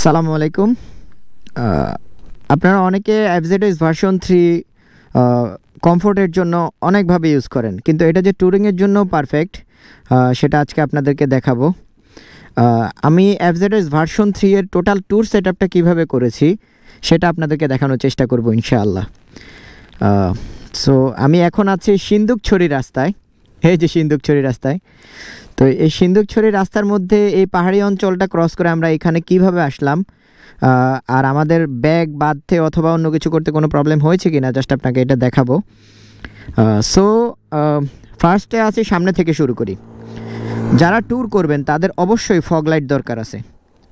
আসসালামু আলাইকুম। আপনারা অনেকে FZS ভার্সন 3 কমফোর্টের জন্য অনেকভাবে ইউজ করেন, কিন্তু এটা যে ট্যুরিংয়ের জন্য পারফেক্ট সেটা আজকে আপনাদেরকে দেখাবো। আমি FZS ভার্সন 3 এর টোটাল ট্যুর সেটআপটা কীভাবে করেছি সেটা আপনাদেরকে দেখানোর চেষ্টা করব ইনশাআল্লাহ। সো আমি এখন আছি সিন্দুকছড়ি রাস্তায়। এই যে সিন্দুকছড়ি রাস্তায়, তো এই সিন্দুকছড়ি রাস্তার মধ্যে এই পাহাড়ি অঞ্চলটা ক্রস করে আমরা এখানে কিভাবে আসলাম, আর আমাদের ব্যাগ বাঁধতে অথবা অন্য কিছু করতে কোনো প্রবলেম হয়েছে কি না জাস্ট আপনাকে এটা দেখাবো। সো ফার্স্টে আছে, সামনে থেকে শুরু করি। যারা ট্যুর করবেন তাদের অবশ্যই ফগ লাইট দরকার আছে।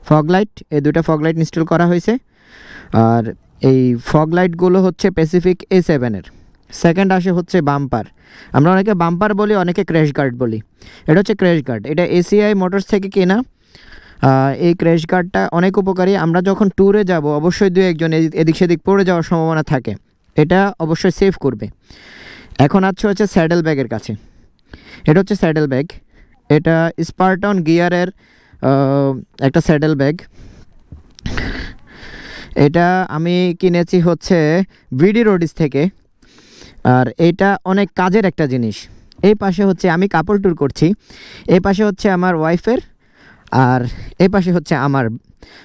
ফগ লাইট, এই দুটো ফগ লাইট ইনস্টল করা হয়েছে। আর এই ফগ লাইটগুলো হচ্ছে প্যাসিফিক A7 এর। সেকেন্ড আসে হচ্ছে বাম্পার। আমরা অনেকে বাম্পার বলি, অনেকে ক্র্যাশ গার্ড বলি। এটা হচ্ছে ক্র্যাশ গার্ড, এটা ACI মোটরস থেকে কেনা। এই ক্র্যাশ গার্ডটা অনেক উপকারী। আমরা যখন ট্যুরে যাব অবশ্যই দু একজন এদিক সেদিক পড়ে যাওয়ার সম্ভাবনা থাকে, এটা অবশ্যই সেভ করবে। এখন হচ্ছে স্যাডেল ব্যাগের কাছে। এটা হচ্ছে স্যাডেল ব্যাগ, এটা স্পার্টন গিয়ারের একটা স্যাডেল ব্যাগ। এটা আমি কিনেছি হচ্ছে ভিডি রোডিস থেকে। আর এটা অনেক কাজের একটা জিনিস। এই পাশে হচ্ছে আমি কাপড় ট্যুর করছি, এই পাশে হচ্ছে আমার ওয়াইফের, আর এই পাশে হচ্ছে আমার,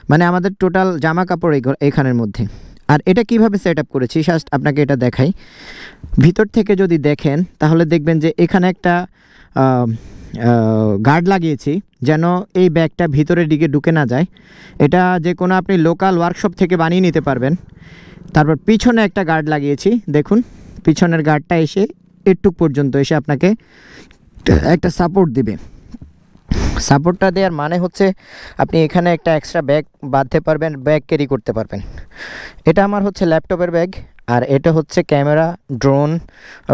মানে আমাদের টোটাল জামা কাপড় এইখানের মধ্যে। আর এটা কিভাবে সেট আপ করেছি জাস্ট আপনাকে এটা দেখাই। ভিতর থেকে যদি দেখেন তাহলে দেখবেন যে এখানে একটা গার্ড লাগিয়েছি যেন এই ব্যাগটা ভিতরের দিকে ঢুকে না যায়। এটা যে কোনো আপনি লোকাল ওয়ার্কশপ থেকে বানিয়ে নিতে পারবেন। তারপর পিছনে একটা গার্ড লাগিয়েছি, দেখুন পিছনের গার্ডটা এসে এটুক পর্যন্ত এসে আপনাকে একটা সাপোর্ট দিবে। সাপোর্টটা দেওয়ার মানে হচ্ছে আপনি এখানে একটা এক্সট্রা ব্যাগ বাঁধতে পারবেন, ব্যাগ ক্যারি করতে পারবেন। এটা আমার হচ্ছে ল্যাপটপের ব্যাগ, আর এটা হচ্ছে ক্যামেরা, ড্রোন,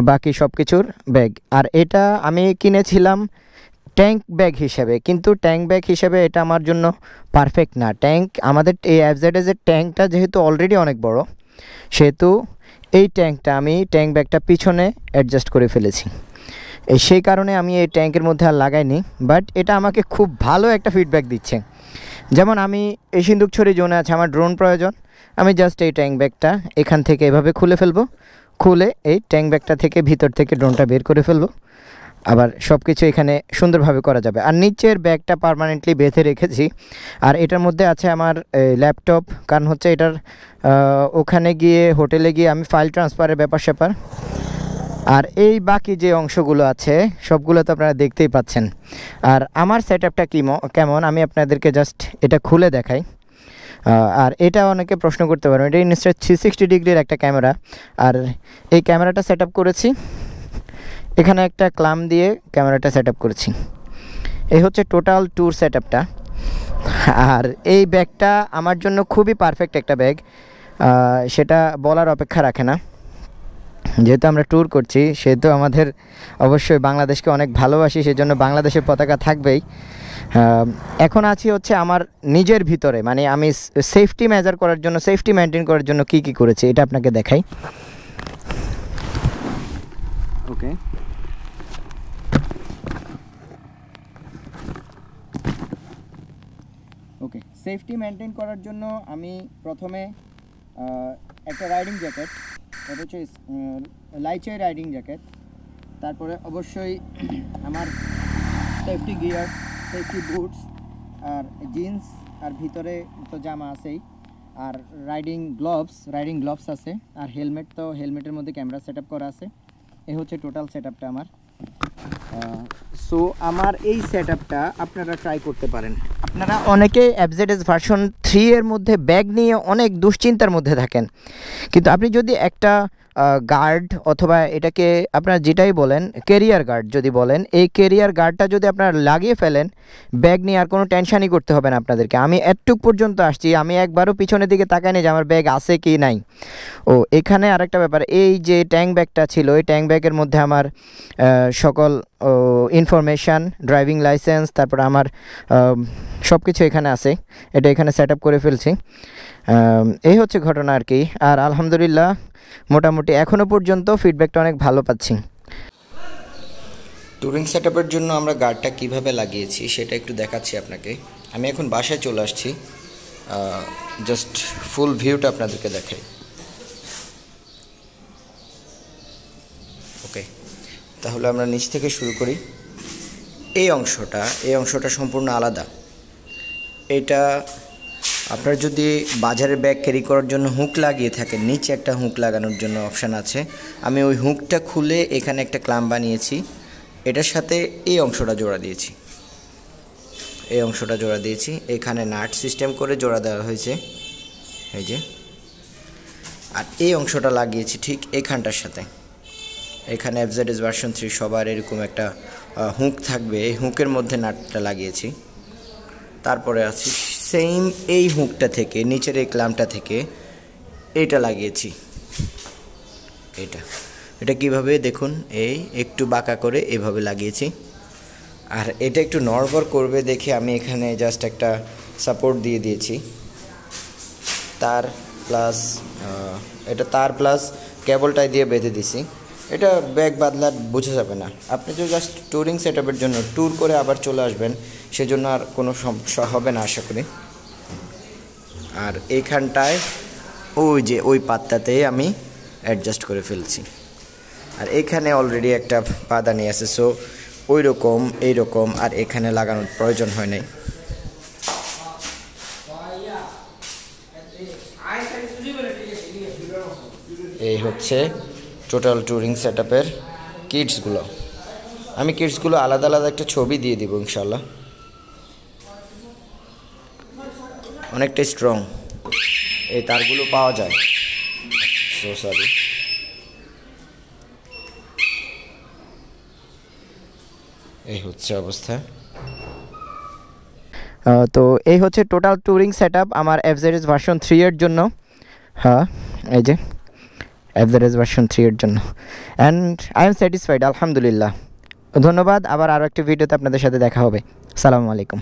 বাকি সব কিছুর ব্যাগ। আর এটা আমি কিনেছিলাম ট্যাঙ্ক ব্যাগ হিসেবে, কিন্তু ট্যাঙ্ক ব্যাগ হিসেবে এটা আমার জন্য পারফেক্ট না। ট্যাঙ্ক আমাদের এই FZS এর ট্যাঙ্কটা যেহেতু অলরেডি অনেক বড়, সেহেতু এই ট্যাঙ্কটা আমি ট্যাঙ্ক ব্যাগটা পিছনে অ্যাডজাস্ট করে ফেলেছি। সেই কারণে আমি এই ট্যাঙ্কের মধ্যে আর লাগাইনি, বাট এটা আমাকে খুব ভালো একটা ফিডব্যাক দিচ্ছে। যেমন আমি এই সিন্দুকছড়ি জোনে আছে, আমার ড্রোন প্রয়োজন, আমি জাস্ট এই ট্যাঙ্ক ব্যাগটা এখান থেকে এভাবে খুলে ফেলবো, খুলে এই ট্যাঙ্ক ব্যাগটা থেকে ভিতর থেকে ড্রোনটা বের করে ফেলবো। আবার সব কিছু এখানে সুন্দরভাবে করা যাবে। আর নিচের ব্যাগটা পার্মানেন্টলি বেঁধে রেখেছি। আর এটার মধ্যে আছে আমার ল্যাপটপ, কারণ হচ্ছে এটার ওখানে গিয়ে হোটেলে গিয়ে আমি ফাইল ট্রান্সফারের ব্যাপার স্যাপার। আর এই বাকি যে অংশগুলো আছে সবগুলো তো আপনারা দেখতেই পাচ্ছেন। আর আমার সেটআপটা কেমন আমি আপনাদেরকে জাস্ট এটা খুলে দেখাই। আর এটা অনেকে প্রশ্ন করতে পারেন, এটা ইনস্টা 360 ডিগ্রির একটা ক্যামেরা। আর এই ক্যামেরাটা সেট আপ করেছি, এখানে একটা ক্লাম দিয়ে ক্যামেরাটা সেট আপ করেছি। এই হচ্ছে টোটাল ট্যুর সেটআপটা। আর এই ব্যাগটা আমার জন্য খুবই পারফেক্ট একটা ব্যাগ, সেটা বলার অপেক্ষা রাখে না। যেহেতু আমরা ট্যুর করছি সেহেতু আমাদের অবশ্যই বাংলাদেশকে অনেক ভালোবাসি, সেজন্য বাংলাদেশের পতাকা থাকবেই। এখন আছি হচ্ছে আমার নিজের ভিতরে, মানে আমি সেফটি মেজার করার জন্য, সেফটি মেনটেন করার জন্য কি কি করেছি এটা আপনাকে দেখাই। ওকে, ওকে, সেফটি মেনটেন করার জন্য আমি প্রথমে একটা রাইডিং জ্যাকেট, এটা হচ্ছে লাইচের রাইডিং জ্যাকেট। তারপরে অবশ্যই আমার সেফটি গিয়ার, সেফটি বুটস, আর জিন্স, আর ভিতরে তো জামা আছেই, আর রাইডিং গ্লোভস আছে, আর হেলমেট, তো হেলমেটের মধ্যে ক্যামেরা সেট আপ করা আছে। এই হচ্ছে টোটাল সেট আপটা আমার। সো আমার এই সেট আপটা আপনারা ট্রাই করতে পারেন। আপনারা অনেকেই FZS ভার্সন 3 এর মধ্যে ব্যাগ নিয়ে অনেক দুশ্চিন্তার মধ্যে থাকেন, কিন্তু আপনি যদি একটা গার্ড অথবা এটাকে আপনারা যেটাই বলেন ক্যারিয়ার গার্ড যদি বলেন, এই ক্যারিয়ার গার্ডটা যদি আপনারা লাগিয়ে ফেলেন, ব্যাগ নিয়ে আর কোনো টেনশানই করতে হবে না আপনাদেরকে। আমি এতটুক পর্যন্ত আসছি, আমি একবারও পিছনের দিকে তাকাইনি যে আমার ব্যাগ আছে কি নাই। ও এখানে আরেকটা ব্যাপার, এই যে ট্যাঙ্ক ব্যাগটা ছিল, এই ট্যাঙ্ক ব্যাগের মধ্যে আমার সকল ইনফরমেশান, ড্রাইভিং লাইসেন্স, তারপর আমার সব কিছু এখানে আছে। এটা এখানে সেট আপ করে ফেলছি। এই হচ্ছে ঘটনা আর কি। আর আলহামদুলিল্লাহ মোটামুটি এখনও পর্যন্ত ফিডব্যাকটা অনেক ভালো পাচ্ছি। ট্যুরিং সেটআপের জন্য আমরা গার্ডটা কিভাবে লাগিয়েছি সেটা একটু দেখাচ্ছি আপনাকে। আমি এখন বাসায় চলে আসছি। জাস্ট ফুল ভিউটা আপনাদেরকে দেখাই। ওকে, তাহলে আমরা নিচ থেকে শুরু করি। এই অংশটা সম্পূর্ণ আলাদা। এটা আপনার যদি বাজারে ব্যাগ ক্যারি করার জন্য হুক লাগিয়ে থাকেন, নিচে একটা হুক লাগানোর জন্য অপশান আছে। আমি ওই হুকটা খুলে এখানে একটা ক্লাম্প বানিয়েছি, এটার সাথে এই অংশটা জোড়া দিয়েছি। এখানে নাট সিস্টেম করে জোড়া দেওয়া হয়েছে, এই যে। আর এই অংশটা লাগিয়েছি ঠিক এখানটার সাথে। এখানে FZS ভার্সন 3 সবার এরকম একটা হুক থাকবে, এই হুকের মধ্যে নাটটা লাগিয়েছি। তারপরে আছে সেম এই হুকটা থেকে, নিচের এই ক্ল্যাম্পটা থেকে এইটা লাগিয়েছি। এটা কিভাবে দেখুন, এই একটু বাঁকা করে এভাবে লাগিয়েছি। আর এটা একটু নড়বড় করবে দেখে আমি এখানে জাস্ট একটা সাপোর্ট দিয়ে দিয়েছি, তার প্লাস কেবলটাই দিয়ে বেঁধে দিছি। এটা ব্যাগ বাদলার বোঝা যাবে না। আপনি যদি জাস্ট ট্যুরিং সেটআপের জন্য ট্যুর করে আবার চলে আসবেন, সেজন্য আর কোনো সমস্যা হবে না আশা করি। আর এইখানটায় ওই পাতটাতেই আমি অ্যাডজাস্ট করে ফেলছি। আর এখানে অলরেডি একটা পাদানি আছে, সো এইরকম আর এখানে লাগানোর প্রয়োজন হয় নাই। এই হচ্ছে টোটাল ট্যুরিং সেটআপের কিটসগুলো। আমি কিটসগুলো আলাদা আলাদা একটা ছবি দিয়ে দিব ইনশাল্লাহ। অনেকটা স্ট্রং এই তারগুলো পাওয়া যায়, সো সরি। এই হচ্ছে অবস্থা। তো এই হচ্ছে টোটাল ট্যুরিং সেটআপ আমার FZS ভার্সন 3 এর জন্য। হ্যাঁ, এই যে FZS ভার্সন 3 এর জন্য। অ্যান্ড আই এম স্যাটিসফাইড, আলহামদুলিল্লাহ। ধন্যবাদ। আবার আরও একটি ভিডিওতে আপনাদের সাথে দেখা হবে। আসসালামু আলাইকুম।